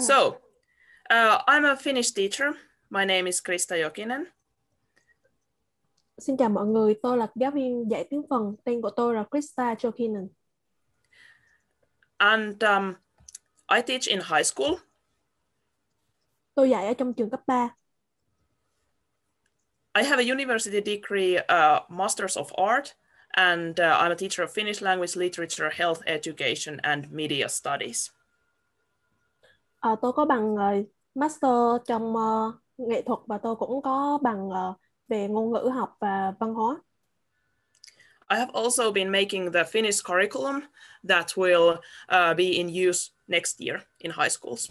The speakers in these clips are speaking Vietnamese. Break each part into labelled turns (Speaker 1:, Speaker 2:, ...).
Speaker 1: So, I'm a Finnish teacher. My name is Krista Jokinen.
Speaker 2: Xin chào mọi người, tôi là giáo viên dạy tiếng Phần. Tên của tôi là Krista Jokinen.
Speaker 1: And I teach in high school.
Speaker 2: Tôi dạy ở trong trường cấp 3.
Speaker 1: I have a university degree, Masters of Art, and I'm a teacher of Finnish language, literature, health education, and media studies.
Speaker 2: Tôi có bằng Master trong nghệ thuật và tôi cũng có bằng về ngôn ngữ học và văn hóa.
Speaker 1: I have also been making the Finnish curriculum that will be in use next year in high schools.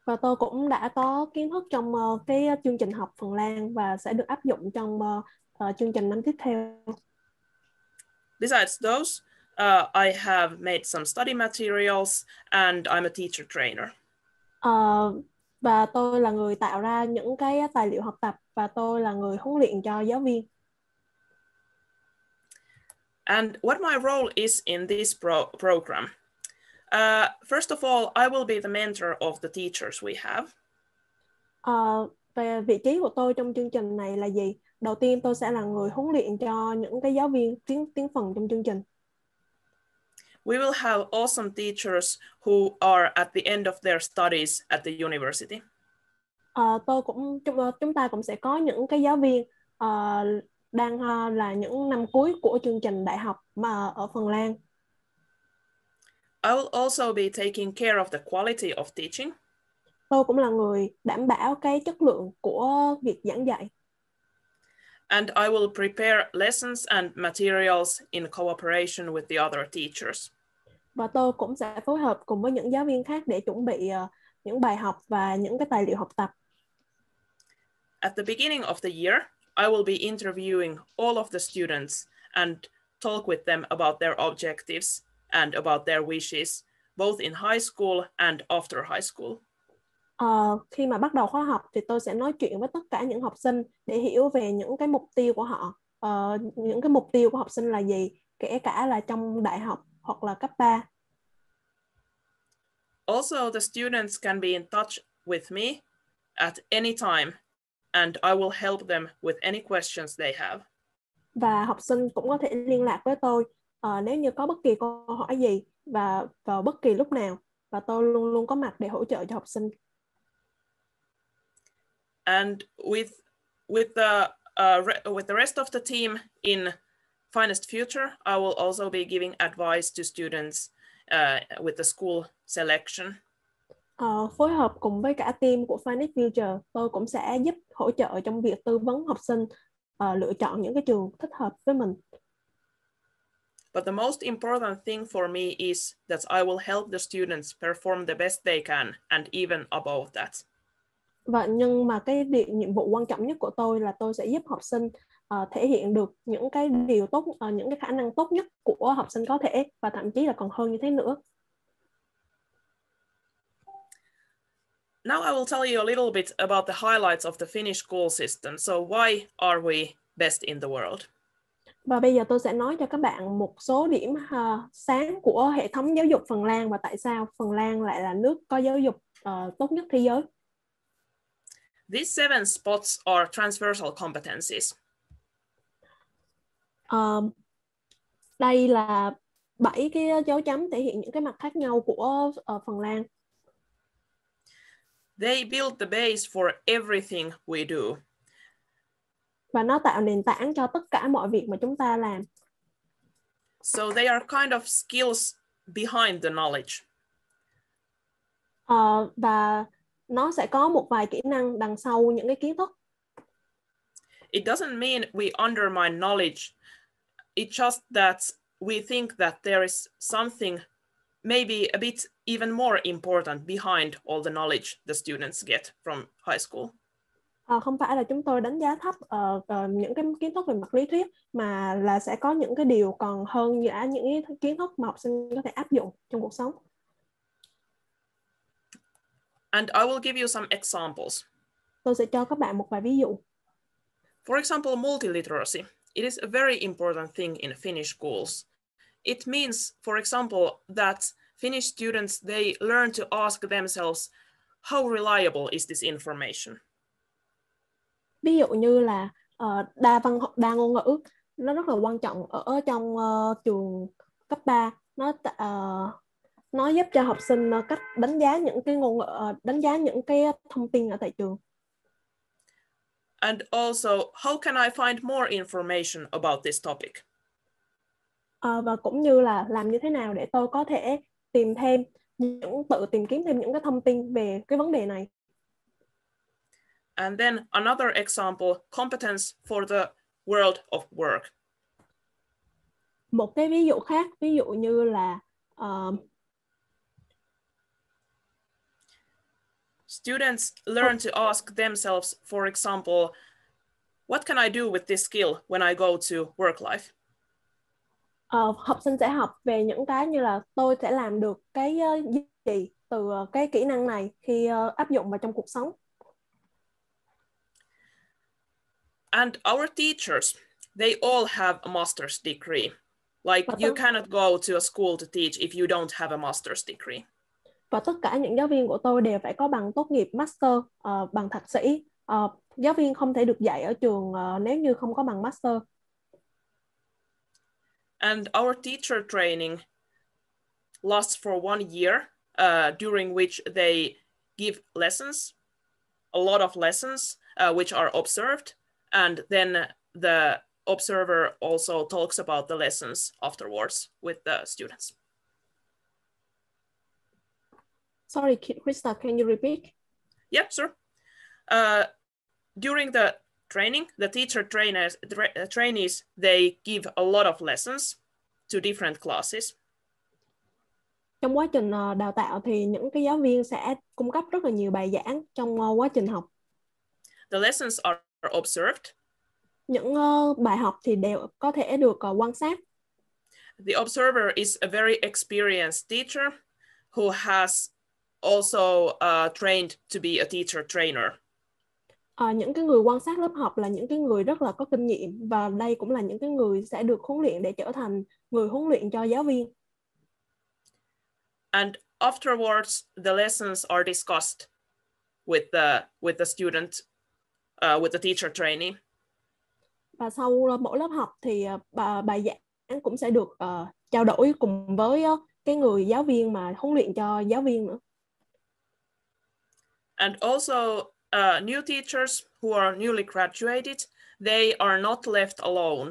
Speaker 2: Và tôi cũng đã có kiến thức trong cái chương trình học Phần Lan và sẽ được áp dụng trong chương trình năm tiếp theo.
Speaker 1: Besides those, I have made some study materials and I'm a teacher trainer.
Speaker 2: Và tôi là người tạo ra những cái tài liệu học tập và tôi là người huấn luyện cho giáo viên.
Speaker 1: And what my role is in this program? First of all, I will be the mentor of the teachers we have.
Speaker 2: Về vị trí của tôi trong chương trình này là gì? Đầu tiên tôi sẽ là người huấn luyện cho những cái giáo viên tiếng Phần trong chương trình.
Speaker 1: We will have awesome teachers who are at the end of their studies at the university.
Speaker 2: Chúng ta cũng sẽ có những cái giáo viên đang là những năm cuối của chương trình đại học mà ở Phần Lan.
Speaker 1: I will also be taking care of the quality of teaching.
Speaker 2: Tôi cũng là người đảm bảo cái chất lượng của việc giảng dạy.
Speaker 1: And I will prepare lessons and materials in cooperation with the other teachers.
Speaker 2: Và tôi cũng sẽ phối hợp cùng với những giáo viên khác để chuẩn bị những bài học và những cái tài liệu học tập.
Speaker 1: At the beginning of the year, I will be interviewing all of the students and talk with them about their objectives and about their wishes, both in high school and after high school.
Speaker 2: Khi mà bắt đầu khóa học thì tôi sẽ nói chuyện với tất cả những học sinh để hiểu về những cái mục tiêu của họ. Những cái mục tiêu của học sinh là gì, kể cả là trong đại học hoặc là cấp 3.
Speaker 1: Also, the students can be in touch with me at any time and I will help them with any questions they have.
Speaker 2: Và học sinh cũng có thể liên lạc với tôi nếu như có bất kỳ câu hỏi gì và vào bất kỳ lúc nào, và tôi luôn luôn có mặt để hỗ trợ cho học sinh.
Speaker 1: And with the rest of the team in Finest Future, I will also be giving advice to students with the school selection.
Speaker 2: Phối hợp cùng với cả team của Finest Future, tôi cũng sẽ giúp hỗ trợ trong việc tư vấn học sinh lựa chọn những cái trường thích hợp với mình.
Speaker 1: But the most important thing for me is that I will help the students perform the best they can and even above that.
Speaker 2: Nhưng mà cái nhiệm vụ quan trọng nhất của tôi là tôi sẽ giúp học sinh thể hiện được những cái điều tốt, những cái khả năng tốt nhất của học sinh có thể, và thậm chí là còn hơn như thế nữa.
Speaker 1: Now I will tell you a little bit about the highlights of the Finnish school system. So why are we best in the world?
Speaker 2: Và bây giờ tôi sẽ nói cho các bạn một số điểm sáng của hệ thống giáo dục Phần Lan và tại sao Phần Lan lại là nước có giáo dục tốt nhất thế giới.
Speaker 1: These 7 spots are transversal competencies.
Speaker 2: Đây là 7 cái dấu chấm thể hiện những cái mặt khác nhau của Phần Lan.
Speaker 1: They build the base for everything we do.
Speaker 2: Và nó tạo nền tảng cho tất cả mọi việc mà chúng ta làm.
Speaker 1: So they are kind of skills behind the knowledge.
Speaker 2: Và nó sẽ có một vài kỹ năng đằng sau những cái kiến thức.
Speaker 1: It doesn't mean we undermine knowledge. It's just that we think that there is something maybe a bit even more important behind all the knowledge the students get from high school.
Speaker 2: Không phải là chúng tôi đánh giá thấp những cái kiến thức về mặt lý thuyết, mà là sẽ có những cái điều còn hơn cả những cái kiến thức mà học sinh có thể áp dụng trong cuộc sống.
Speaker 1: And I will give you some examples.
Speaker 2: Tôi sẽ cho các bạn một vài ví dụ.
Speaker 1: For example, multiliteracy. It is a very important thing in Finnish schools. It means, for example, that Finnish students, they learn to ask themselves, how reliable is this information?
Speaker 2: Ví dụ như là đa ngôn ngữ nó rất là quan trọng ở trong trường cấp 3. Nó giúp cho học sinh cách đánh giá những cái đánh giá những cái thông tin ở tại trường.
Speaker 1: And also, how can I find more information about this topic?
Speaker 2: Và cũng như là làm như thế nào để tôi có thể tự tìm kiếm thêm những cái thông tin về cái vấn đề này.
Speaker 1: And then another example, competence for the world of work.
Speaker 2: Một cái ví dụ khác, ví dụ như là
Speaker 1: students learn to ask themselves, for example, what can I do with this skill when I go to work life?
Speaker 2: Học sinh sẽ học về những cái như là tôi sẽ làm được cái gì từ cái kỹ năng này khi áp dụng vào trong cuộc sống.
Speaker 1: And our teachers, they all have a master's degree. Like you cannot go to a school to teach if you don't have a master's degree.
Speaker 2: Và tất cả những giáo viên của tôi đều phải có bằng tốt nghiệp master, bằng thạc sĩ. Giáo viên không thể được dạy ở trường nếu như không có bằng master.
Speaker 1: And our teacher training lasts for 1 year, during which they give lessons, a lot of lessons, which are observed. And then the observer also talks about the lessons afterwards with the students.
Speaker 2: Sorry, Krista, can you repeat?
Speaker 1: Yeah, sure. During the training, the teacher trainees, they give a lot of lessons to different classes.
Speaker 2: Trong quá trình đào tạo thì những cái giáo viên sẽ cung cấp rất là nhiều bài giảng trong quá trình học.
Speaker 1: The lessons are observed.
Speaker 2: Những bài học thì đều có thể được quan sát.
Speaker 1: The observer is a very experienced teacher who has also trained to be a teacher trainer.
Speaker 2: Những cái người quan sát lớp học là những cái người rất là có kinh nghiệm, và đây cũng là những cái người sẽ được huấn luyện để trở thành người huấn luyện cho giáo viên.
Speaker 1: And afterwards, the lessons are discussed with the student, with the teacher trainee.
Speaker 2: Và sau mỗi lớp học thì bài giảng cũng sẽ được trao đổi cùng với cái người giáo viên mà huấn luyện cho giáo viên nữa.
Speaker 1: And also, new teachers who are newly graduated, they are not left alone,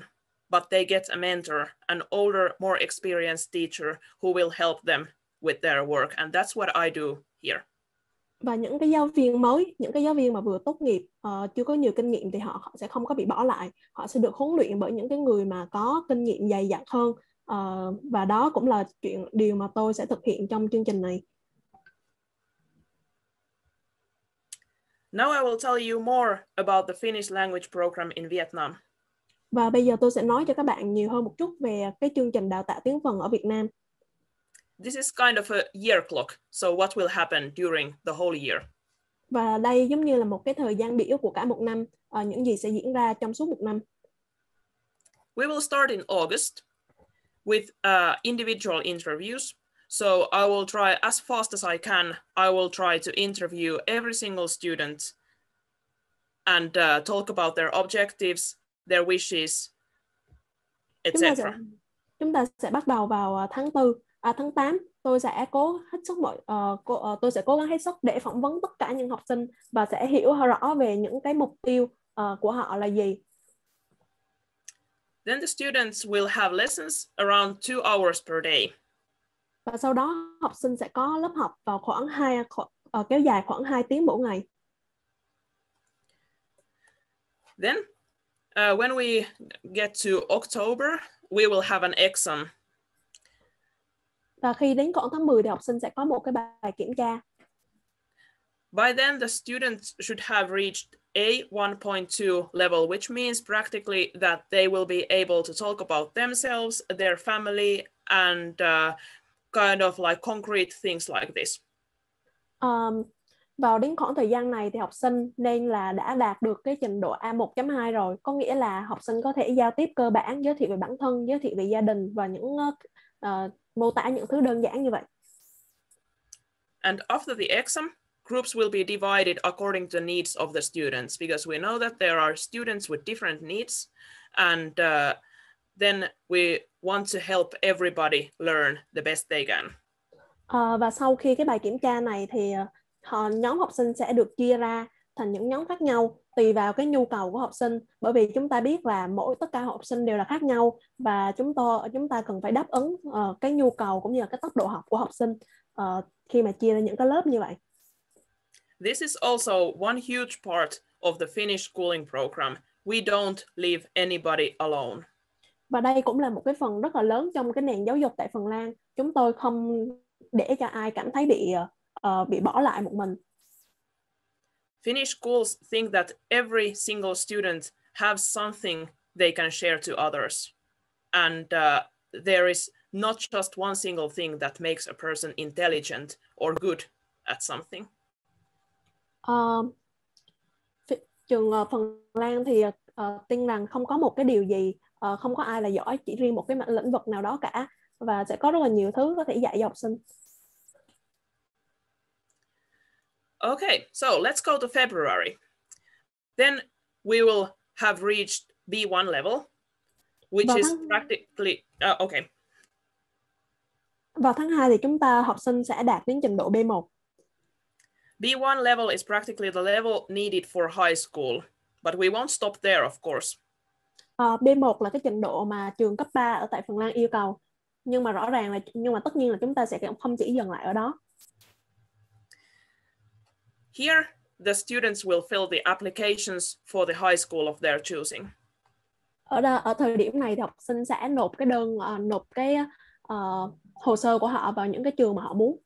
Speaker 1: but they get a mentor, an older, more experienced teacher who will help them with their work. And that's what I do here.
Speaker 2: Và những cái giáo viên mới, những cái giáo viên mà vừa tốt nghiệp, chưa có nhiều kinh nghiệm thì họ sẽ không có bị bỏ lại. Họ sẽ được huấn luyện bởi những cái người mà có kinh nghiệm dày dặn hơn. Và đó cũng là điều mà tôi sẽ thực hiện trong chương trình này.
Speaker 1: Now I will tell you more about the Finnish language program in Vietnam.
Speaker 2: Và bây giờ tôi sẽ nói cho các bạn nhiều hơn một chút về cái chương trình đào tạo tiếng Phần ở Việt Nam.
Speaker 1: This is kind of a year clock, so what will happen during the whole year?
Speaker 2: Và đây giống như là một cái thời gian biểu của cả một năm, những gì sẽ diễn ra trong suốt một năm.
Speaker 1: We will start in August with individual interviews. So I will try as fast as I can. I will try to interview every single student and talk about their objectives, their wishes, etc.
Speaker 2: Chúng ta sẽ bắt đầu vào tháng 8. Tôi sẽ cố gắng hết sức để phỏng vấn tất cả những học sinh và sẽ hiểu rõ về những cái mục tiêu của họ là gì.
Speaker 1: Then the students will have lessons around 2 hours per day.
Speaker 2: Và sau đó học sinh sẽ có lớp học vào kéo dài khoảng 2 tiếng mỗi ngày.
Speaker 1: Then, when we get to October, we will have an exam.
Speaker 2: Và khi đến khoảng tháng 10 thì học sinh sẽ có một cái bài kiểm tra.
Speaker 1: By then, the students should have reached A1.2 level, which means practically that they will be able to talk about themselves, their family, and kind of like concrete things like this.
Speaker 2: Vào đến khoảng thời gian này thì học sinh nên là đã đạt được cái trình độ A1.2 rồi, có nghĩa là học sinh có thể giao tiếp cơ bản, giới thiệu về bản thân, giới thiệu về gia đình và những mô tả những thứ đơn giản như vậy.
Speaker 1: And after the exam, groups will be divided according to the needs of the students, because we know that there are students with different needs, and then we want to help everybody learn the best they can.
Speaker 2: Và sau khi cái bài kiểm tra này thì nhóm học sinh sẽ được chia ra thành những nhóm khác nhau tùy vào cái nhu cầu của học sinh, bởi vì chúng ta biết là tất cả học sinh đều là khác nhau, và chúng ta cần phải đáp ứng cái nhu cầu cũng như là cái tốc độ học của học sinh khi mà chia ra những cái lớp như vậy.
Speaker 1: This is also one huge part of the Finnish schooling program. We don't leave anybody alone.
Speaker 2: Và đây cũng là một cái phần rất là lớn trong cái nền giáo dục tại Phần Lan. Chúng tôi không để cho ai cảm thấy bị bỏ lại một mình.
Speaker 1: Finnish schools think that every single student has something they can share to others. And there is not just one single thing that makes a person intelligent or good at something.
Speaker 2: Trường Phần Lan thì tin rằng không có một cái điều gì, không có ai là giỏi chỉ riêng một cái lĩnh vực nào đó cả, và sẽ có rất là nhiều thứ có thể dạy cho học sinh.
Speaker 1: Okay, so let's go to February. Then we will have reached B1 level, which is practically okay.
Speaker 2: Vào tháng 2 thì học sinh sẽ đạt đến trình độ B1.
Speaker 1: B1 level is practically the level needed for high school, but we won't stop there, of course.
Speaker 2: B1 là cái trình độ mà trường cấp 3 ở tại Phần Lan yêu cầu, nhưng mà tất nhiên là chúng ta sẽ không chỉ dừng lại ở đó.
Speaker 1: Here, the students will fill the applications for the high school of their choosing.
Speaker 2: Ở thời điểm này thì học sinh sẽ nộp cái hồ sơ của họ vào những cái trường mà họ muốn.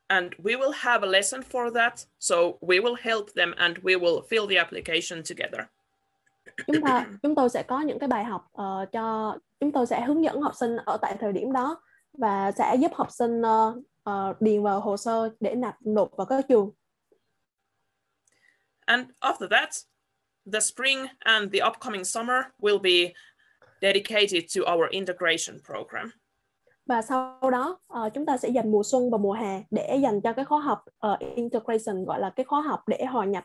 Speaker 1: And we will have a lesson for that, so we will help them and we will fill the application together.
Speaker 2: Chúng tôi sẽ có những cái bài học chúng tôi sẽ hướng dẫn học sinh ở tại thời điểm đó và sẽ giúp học sinh điền vào hồ sơ để nộp vào các trường.
Speaker 1: And after that, the spring and the upcoming summer will be dedicated to our integration program.
Speaker 2: Và sau đó chúng ta sẽ dành mùa xuân và mùa hè để dành cho cái khóa học integration, gọi là cái khóa học để hòa nhập.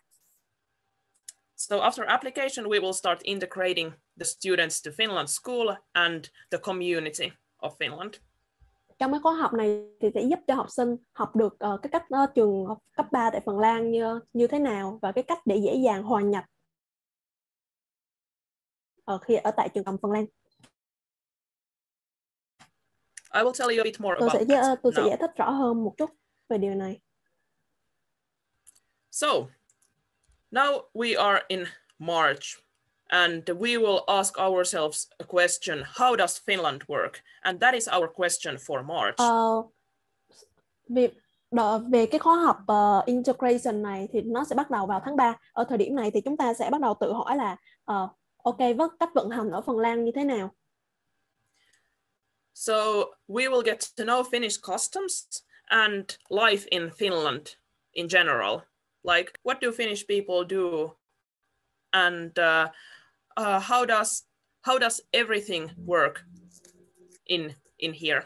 Speaker 1: So after application, we will start integrating the students to Finland school and the community of Finland.
Speaker 2: Trong cái khóa học này thì sẽ giúp cho học sinh học được cái cách trường cấp 3 tại Phần Lan như thế nào, và cái cách để dễ dàng hòa nhập khi ở tại trường Phần Lan.
Speaker 1: I will tell you a bit more about that.
Speaker 2: Tôi sẽ giải thích rõ hơn một chút về điều này.
Speaker 1: So, now we are in March, and we will ask ourselves a question: how does Finland work? And that is our question for March.
Speaker 2: Về cái khóa học integration này thì nó sẽ bắt đầu vào tháng 3. Ở thời điểm này thì chúng ta sẽ bắt đầu tự hỏi là cách vận hành ở Phần Lan như thế nào.
Speaker 1: So we will get to know Finnish customs and life in Finland in general. Like, what do Finnish people do, and how does everything work in here?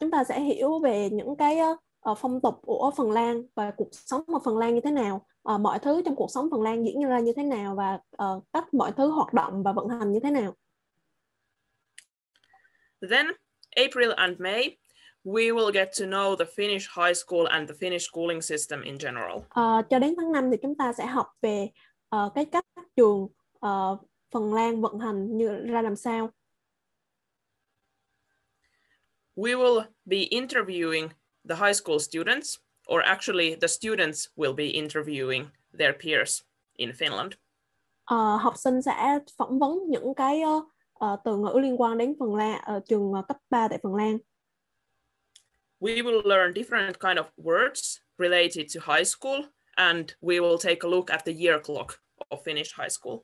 Speaker 2: Chúng ta sẽ hiểu về những cái phong tục của Phần Lan và cuộc sống ở Phần Lan như thế nào, mọi thứ trong cuộc sống Phần Lan diễn ra như thế nào, và cách mọi thứ hoạt động và vận hành như thế nào.
Speaker 1: Then, April and May, we will get to know the Finnish high school and the Finnish schooling system in general.
Speaker 2: Cho đến tháng 5 thì chúng ta sẽ học về cái cách trường Phần Lan vận hành ra làm sao.
Speaker 1: We will be interviewing the high school students, or actually the students will be interviewing their peers in Finland.
Speaker 2: Học sinh sẽ phỏng vấn những cái từ ngữ liên quan đến Phần Lan ở trường cấp 3 tại Phần Lan.
Speaker 1: We will learn different kind of words related to high school, and we will take a look at the year clock of Finnish high school.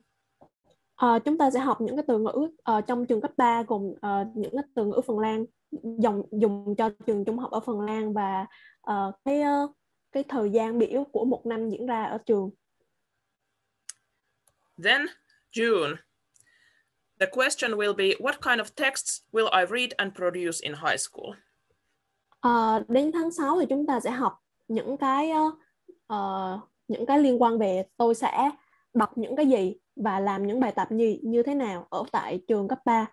Speaker 2: Chúng ta sẽ học những cái từ ngữ trong trường cấp 3 gồm những cái từ ngữ Phần Lan dùng cho trường trung học ở Phần Lan, và cái thời gian biểu của một năm diễn ra ở trường.
Speaker 1: Then June. The question will be, what kind of texts will I read and produce in high school?
Speaker 2: Đến tháng 6 thì chúng ta sẽ học những cái liên quan về tôi sẽ đọc những cái gì và làm những bài tập như thế nào ở tại trường cấp 3.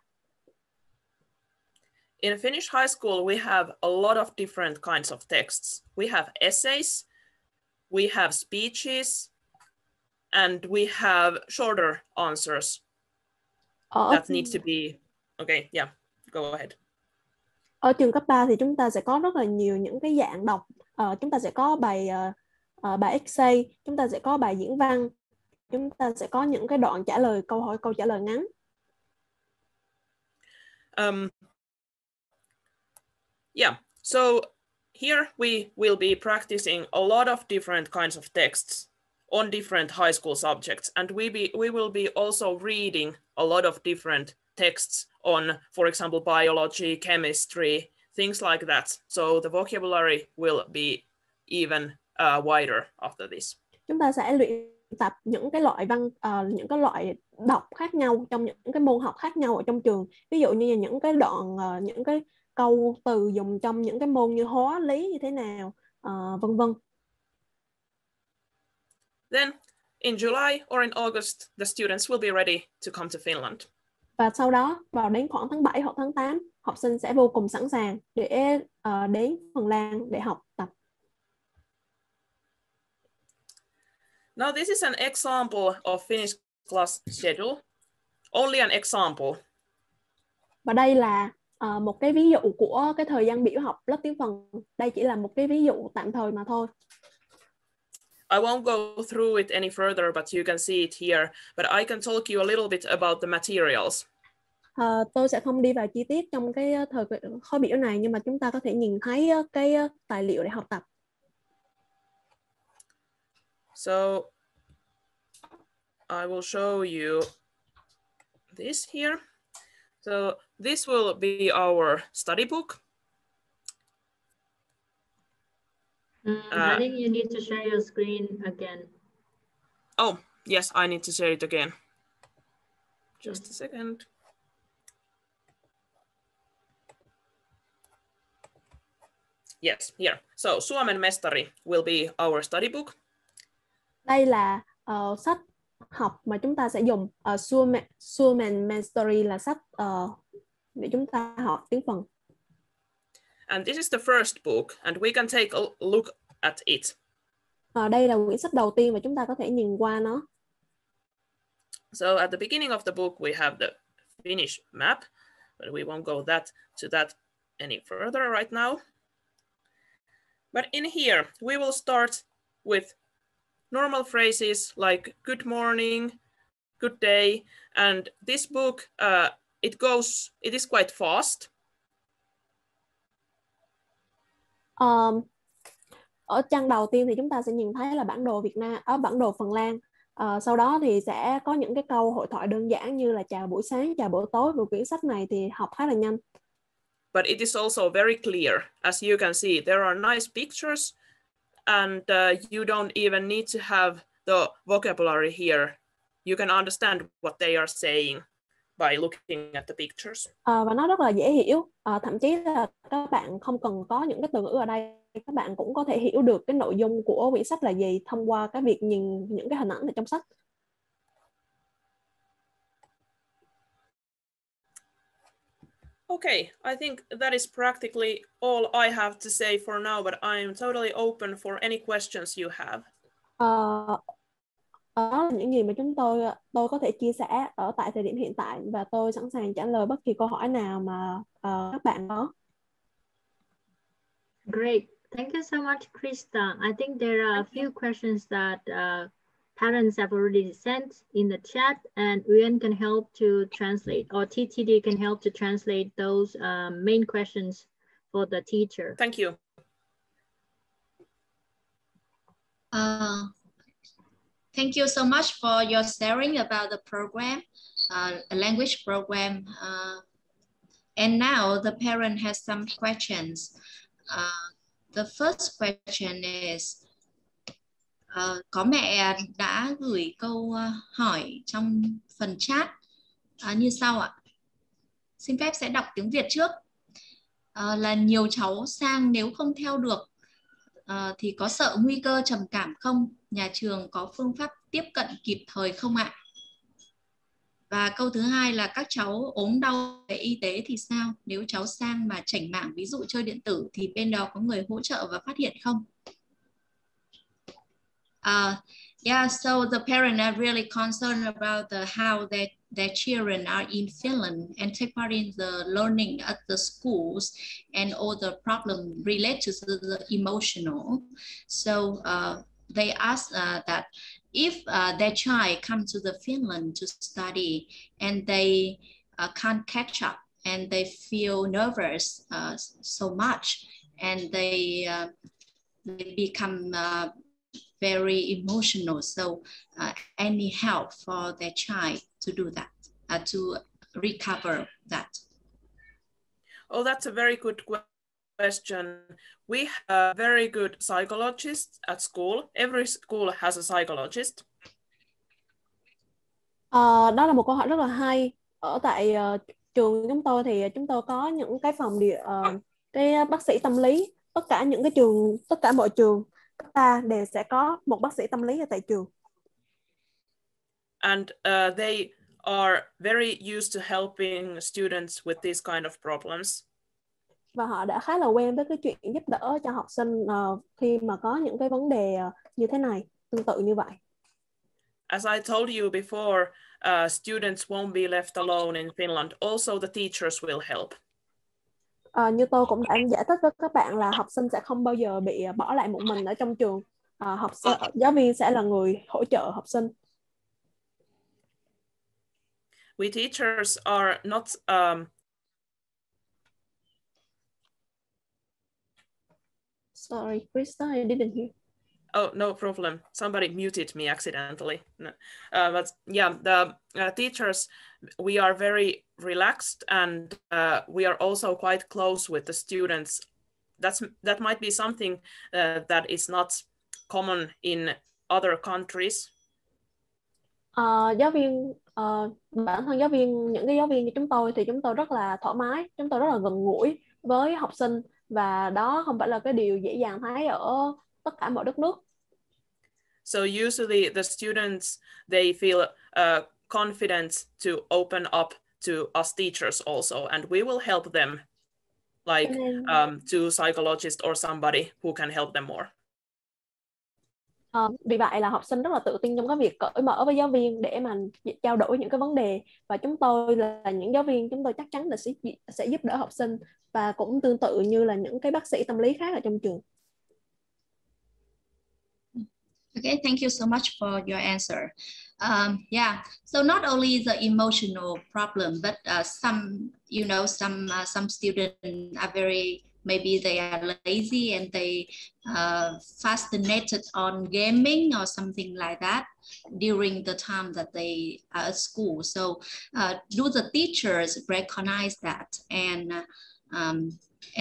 Speaker 1: In Finnish high school, we have a lot of different kinds of texts. We have essays, we have speeches, and we have shorter answers that need to be... Okay, yeah, go ahead.
Speaker 2: Ở trường cấp 3 thì chúng ta sẽ có rất là nhiều những cái dạng đọc. Chúng ta sẽ có bài essay, chúng ta sẽ có bài diễn văn, chúng ta sẽ có những cái đoạn trả lời câu hỏi, câu trả lời ngắn.
Speaker 1: Yeah, so here we will be practicing a lot of different kinds of texts on different high school subjects, and we will be also reading a lot of different texts on, for example, biology, chemistry, things like that. So the vocabulary will be even wider after this.
Speaker 2: Chúng ta sẽ luyện tập những cái loại những cái loại đọc khác nhau trong những cái môn học khác nhau ở trong trường. Ví dụ như những cái đoạn, những cái câu từ dùng trong những cái môn như hóa lý như thế nào, vân vân.
Speaker 1: Then in July or in August, the students will be ready to come to Finland.
Speaker 2: Và sau đó vào đến khoảng tháng 7 hoặc tháng 8, học sinh sẽ vô cùng sẵn sàng để đến Phần Lan để học tập.
Speaker 1: Now this is an example of Finnish class schedule. Only an example.
Speaker 2: Và đây là một cái ví dụ của cái thời gian biểu học lớp tiếng Phần. Đây chỉ là một cái ví dụ tạm thời mà thôi.
Speaker 1: I won't go through it any further, but you can see it here. But I can talk you a little bit about the materials.
Speaker 2: Tôi sẽ không đi vào chi tiết trong cái khóa biểu này, nhưng mà chúng ta có thể nhìn thấy cái tài liệu để học tập.
Speaker 1: So I will show you this here. So this will be our study book.
Speaker 3: I think you need to share your screen again.
Speaker 1: Oh, yes, I need to share it again. Just a second. Yes, here. So Suomen Mestari will be our study book.
Speaker 2: Đây là sách học mà chúng ta sẽ dùng. Suomen Mestari là sách để chúng ta học tiếng Phần.
Speaker 1: And this is the first book, and we can take a look at it.
Speaker 2: Đây là quyển sách đầu tiên và chúng ta có thể nhìn qua nó.
Speaker 1: So at the beginning of the book, we have the Finnish map, but we won't go to that any further right now. But in here, we will start with normal phrases like good morning, good day, and this book, it is quite fast.
Speaker 2: Ở trang đầu tiên thì chúng ta sẽ nhìn thấy là bản đồ Việt Nam, bản đồ Phần Lan. Sau đó thì sẽ có những cái câu hội thoại đơn giản như là chào buổi sáng, chào buổi tối. Và quyển sách này thì học khá là nhanh.
Speaker 1: But it is also very clear. As you can see, there are nice pictures, and you don't even need to have the vocabulary here. You can understand what they are saying by looking at the pictures.
Speaker 2: Và nó rất là dễ hiểu. Thậm chí là các bạn không cần có những cái từ ngữ ở đây, các bạn cũng có thể hiểu được cái nội dung của quyển sách là gì thông qua cái việc nhìn những cái hình ảnh ở trong sách.
Speaker 1: Okay, I think that is practically all I have to say for now, but I am totally open for any questions you have.
Speaker 2: Đó là những gì mà tôi có thể chia sẻ ở tại thời điểm hiện tại, và tôi sẵn sàng trả lời bất kỳ câu hỏi nào mà các bạn có.
Speaker 3: Great. Thank you so much, Krista. I think there are a few questions that parents have already sent in the chat, and QUYểN can help to translate, or TTD can help to translate those main questions for the teacher.
Speaker 1: Thank you.
Speaker 4: Thank you so much for your sharing about the program, a language program. And now the parent has some questions. The first question is, có mẹ đã gửi câu hỏi trong phần chat như sau ạ. Xin phép sẽ đọc tiếng Việt trước. là nhiều cháu sang nếu không theo được thì có sợ nguy cơ trầm cảm không? Nhà trường có phương pháp tiếp cận kịp thời không ạ? Và câu thứ hai là các cháu ốm đau về y tế thì sao? Nếu cháu sang mà chảnh mảng ví dụ chơi điện tử thì bên đó có người hỗ trợ và phát hiện không? Yeah, so the parents are really concerned about how their children are in Finland and take part in the learning at the schools and all the problems related to the emotional. So they ask that if their child come to the Finland to study and they can't catch up and they feel nervous so much and they become very emotional. So any help for their child to do that, to recover that?
Speaker 1: Oh, that's a very good question. We have a very good psychologist at school. Every school has a psychologist.
Speaker 2: Đó là một câu hỏi rất là hay. Ở tại trường chúng tôi thì chúng tôi có những cái phòng cái bác sĩ tâm lý. Tất cả mọi trường cấp 3 đều sẽ có một bác sĩ tâm lý ở tại trường.
Speaker 1: And they are very used to helping students with these kind of problems.
Speaker 2: Và họ đã khá là quen với cái chuyện giúp đỡ cho học sinh khi mà có những cái vấn đề như thế này, tương tự như vậy.
Speaker 1: As I told you before, students won't be left alone in Finland. Also, the teachers will help.
Speaker 2: Như tôi cũng đã giải thích với các bạn là học sinh sẽ không bao giờ bị bỏ lại một mình ở trong trường. Giáo viên sẽ là người hỗ trợ học sinh.
Speaker 1: We teachers are not
Speaker 2: Sorry, Krista, I didn't hear.
Speaker 1: Oh, no problem. Somebody muted me accidentally. No. But yeah, the teachers, we are very relaxed and we are also quite close with the students. That might be something that is not common in other countries.
Speaker 2: Bản thân những cái giáo viên như chúng tôi thì chúng tôi rất là thoải mái, chúng tôi rất là gần gũi với học sinh và đó không phải là cái điều dễ dàng thấy ở tất cả mọi đất nước.
Speaker 1: So usually the students, they feel confident to open up to us teachers also, and we will help them, like to psychologist or somebody who can help them more.
Speaker 2: Vì vậy là học sinh rất là tự tin trong cái việc cởi mở với giáo viên để mà trao đổi những cái vấn đề, và chúng tôi là những giáo viên, chúng tôi chắc chắn là sẽ giúp đỡ học sinh, và cũng tương tự như là những cái bác sĩ tâm lý khác ở trong trường.
Speaker 4: Okay, thank you so much for your answer. Yeah, so not only the emotional problem, but some students are maybe they are lazy and they fascinated on gaming or something like that during the time that they are at school. So do the teachers recognize that and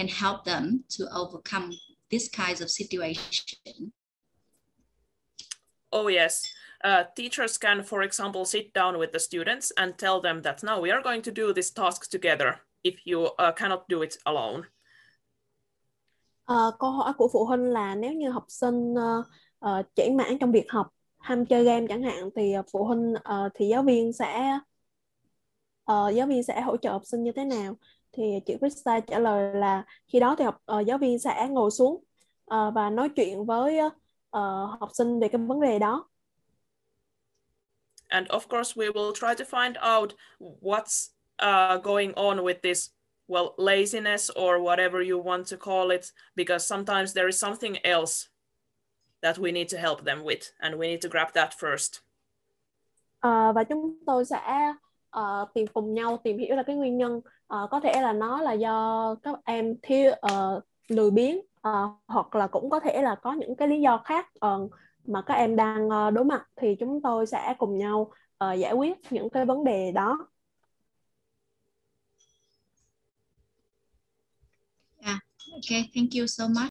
Speaker 4: help them to overcome this kinds of situation?
Speaker 1: Oh yes, teachers can, for example, sit down with the students and tell them that now we are going to do this task together if you cannot do it alone.
Speaker 2: Câu hỏi của phụ huynh là nếu như học sinh chểnh mảng trong việc học, ham chơi game chẳng hạn, thì phụ huynh thì giáo viên sẽ hỗ trợ học sinh như thế nào? Thì chị Krista trả lời là khi đó thì giáo viên sẽ ngồi xuống và nói chuyện với học sinh về cái vấn đề đó.
Speaker 1: And of course we will try to find out what's going on with this, well, laziness or whatever you want to call it, because sometimes there is something else that we need to help them with, and we need to grab that first.
Speaker 2: Và chúng tôi sẽ cùng nhau tìm hiểu là cái nguyên nhân, có thể là nó là do các em lười biếng, hoặc là cũng có thể là có những cái lý do khác mà các em đang đối mặt, thì chúng tôi sẽ cùng nhau giải quyết những cái vấn đề đó.
Speaker 4: Yeah, okay, thank you so much.